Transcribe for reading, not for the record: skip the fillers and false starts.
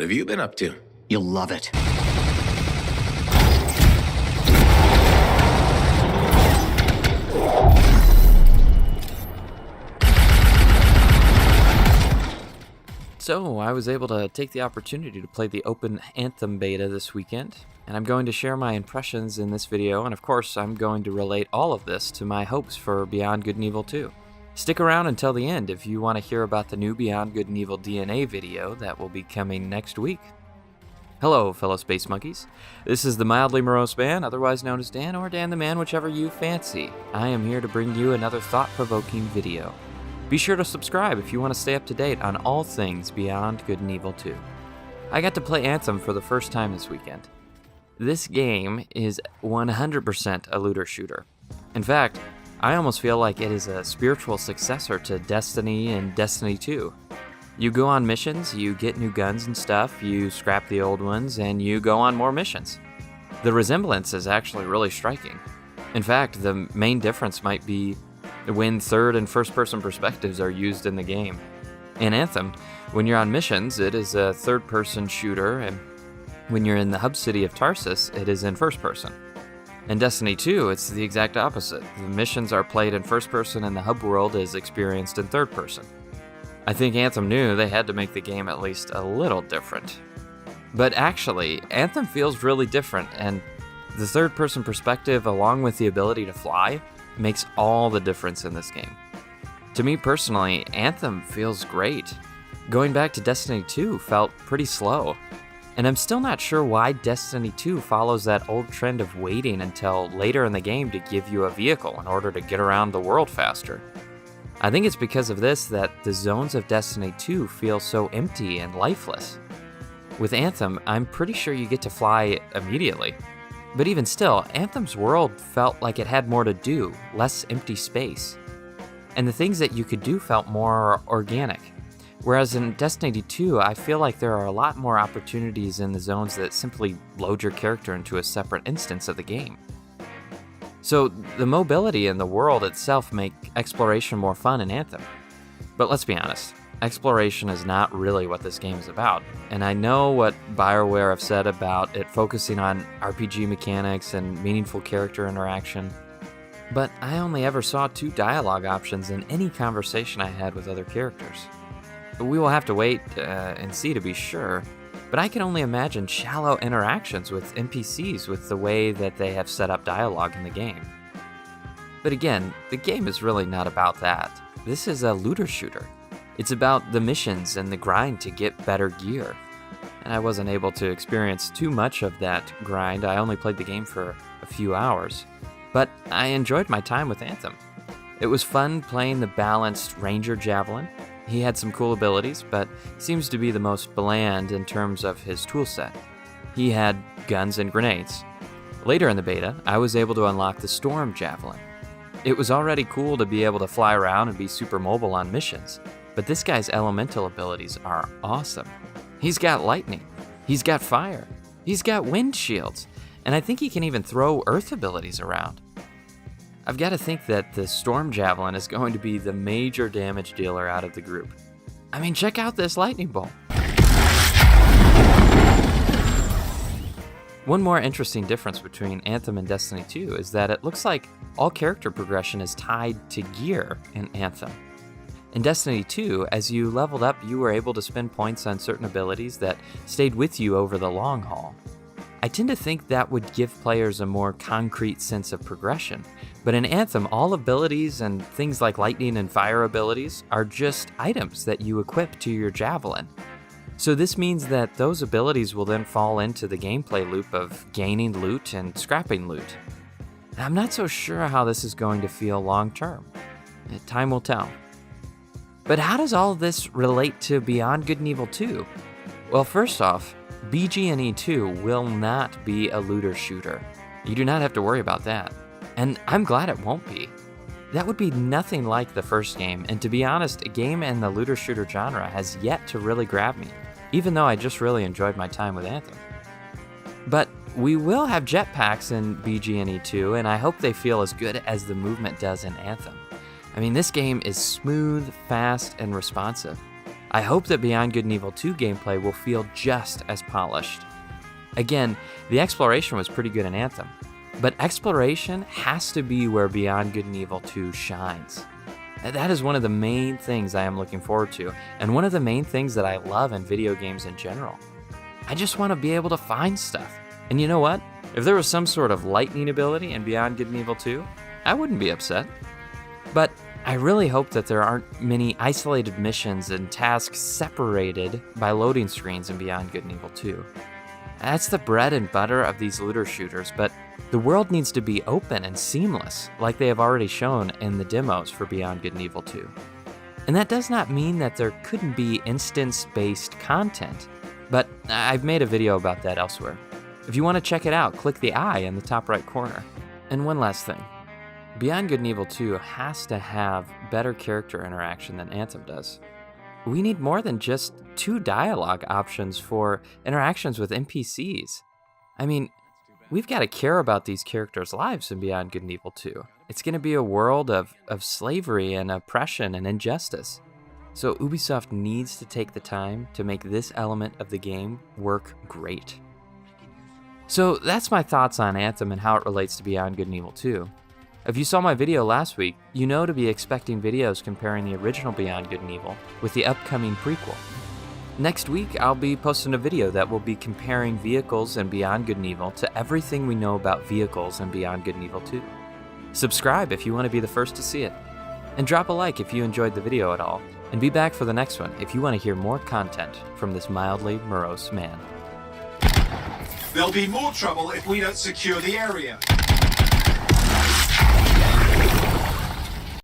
What have you been up to? You'll love it. So, I was able to take the opportunity to play the open Anthem beta this weekend, and I'm going to share my impressions in this video, and of course, I'm going to relate all of this to my hopes for Beyond Good and Evil 2. Stick around until the end if you want to hear about the new Beyond Good and Evil DNA video that will be coming next week. Hello, fellow Space Monkeys. This is the Mildly Morose Man, otherwise known as Dan, or Dan the Man, whichever you fancy. I am here to bring you another thought-provoking video. Be sure to subscribe if you want to stay up to date on all things Beyond Good and Evil 2. I got to play Anthem for the first time this weekend. This game is 100% a looter shooter. In fact, I almost feel like it is a spiritual successor to Destiny and Destiny 2. You go on missions, you get new guns and stuff, you scrap the old ones, and you go on more missions. The resemblance is actually really striking. In fact, the main difference might be when third and first-person perspectives are used in the game. In Anthem, when you're on missions, it is a third-person shooter, and when you're in the hub city of Tarsus, it is in first-person. In Destiny 2, it's the exact opposite. The missions are played in first-person and the hub world is experienced in third-person. I think Anthem knew they had to make the game at least a little different. But actually, Anthem feels really different, and the third-person perspective, along with the ability to fly, makes all the difference in this game. To me personally, Anthem feels great. Going back to Destiny 2 felt pretty slow, and I'm still not sure why Destiny 2 follows that old trend of waiting until later in the game to give you a vehicle in order to get around the world faster. I think it's because of this that the zones of Destiny 2 feel so empty and lifeless. With Anthem, I'm pretty sure you get to fly immediately. But even still, Anthem's world felt like it had more to do, less empty space. And the things that you could do felt more organic. Whereas in Destiny 2, I feel like there are a lot more opportunities in the zones that simply load your character into a separate instance of the game. So the mobility in the world itself make exploration more fun in Anthem. But let's be honest, exploration is not really what this game is about, and I know what BioWare have said about it focusing on RPG mechanics and meaningful character interaction, but I only ever saw 2 dialogue options in any conversation I had with other characters. We will have to wait and see to be sure, but I can only imagine shallow interactions with NPCs with the way that they have set up dialogue in the game. But again, the game is really not about that. This is a looter shooter. It's about the missions and the grind to get better gear. And I wasn't able to experience too much of that grind. I only played the game for a few hours. But I enjoyed my time with Anthem. It was fun playing the balanced Ranger Javelin. He had some cool abilities, but seems to be the most bland in terms of his toolset. He had guns and grenades. Later in the beta, I was able to unlock the Storm Javelin. It was already cool to be able to fly around and be super mobile on missions. But this guy's elemental abilities are awesome. He's got lightning, he's got fire, he's got wind shields, and I think he can even throw earth abilities around. I've got to think that the Storm Javelin is going to be the major damage dealer out of the group. I mean, check out this lightning bolt. One more interesting difference between Anthem and Destiny 2 is that it looks like all character progression is tied to gear in Anthem. In Destiny 2, as you leveled up, you were able to spend points on certain abilities that stayed with you over the long haul. I tend to think that would give players a more concrete sense of progression, but in Anthem, all abilities and things like lightning and fire abilities are just items that you equip to your javelin. So this means that those abilities will then fall into the gameplay loop of gaining loot and scrapping loot. I'm not so sure how this is going to feel long term. Time will tell. But how does all this relate to Beyond Good and Evil 2? Well, first off, BGE2 will not be a looter shooter. You do not have to worry about that. And I'm glad it won't be. That would be nothing like the first game, and to be honest, a game in the looter shooter genre has yet to really grab me, even though I just really enjoyed my time with Anthem. But we will have jetpacks in BGE2, and I hope they feel as good as the movement does in Anthem. I mean, this game is smooth, fast, and responsive. I hope that Beyond Good and Evil 2 gameplay will feel just as polished. Again, the exploration was pretty good in Anthem, but exploration has to be where Beyond Good and Evil 2 shines. That is one of the main things I am looking forward to, and one of the main things that I love in video games in general. I just want to be able to find stuff. And you know what? If there was some sort of lightning ability in Beyond Good and Evil 2, I wouldn't be upset. But I really hope that there aren't many isolated missions and tasks separated by loading screens in Beyond Good and Evil 2. That's the bread and butter of these looter shooters, but the world needs to be open and seamless, like they have already shown in the demos for Beyond Good and Evil 2. And that does not mean that there couldn't be instance-based content, but I've made a video about that elsewhere. If you want to check it out, click the I in the top right corner. And one last thing. Beyond Good and Evil 2 has to have better character interaction than Anthem does. We need more than just 2 dialogue options for interactions with NPCs. I mean, we've got to care about these characters' lives in Beyond Good and Evil 2. It's going to be a world of slavery and oppression and injustice. So Ubisoft needs to take the time to make this element of the game work great. So that's my thoughts on Anthem and how it relates to Beyond Good and Evil 2. If you saw my video last week, you know to be expecting videos comparing the original Beyond Good and Evil with the upcoming prequel. Next week, I'll be posting a video that will be comparing vehicles in Beyond Good and Evil to everything we know about vehicles in Beyond Good and Evil 2. Subscribe if you want to be the first to see it. And drop a like if you enjoyed the video at all. And be back for the next one if you want to hear more content from this mildly morose man. There'll be more trouble if we don't secure the area.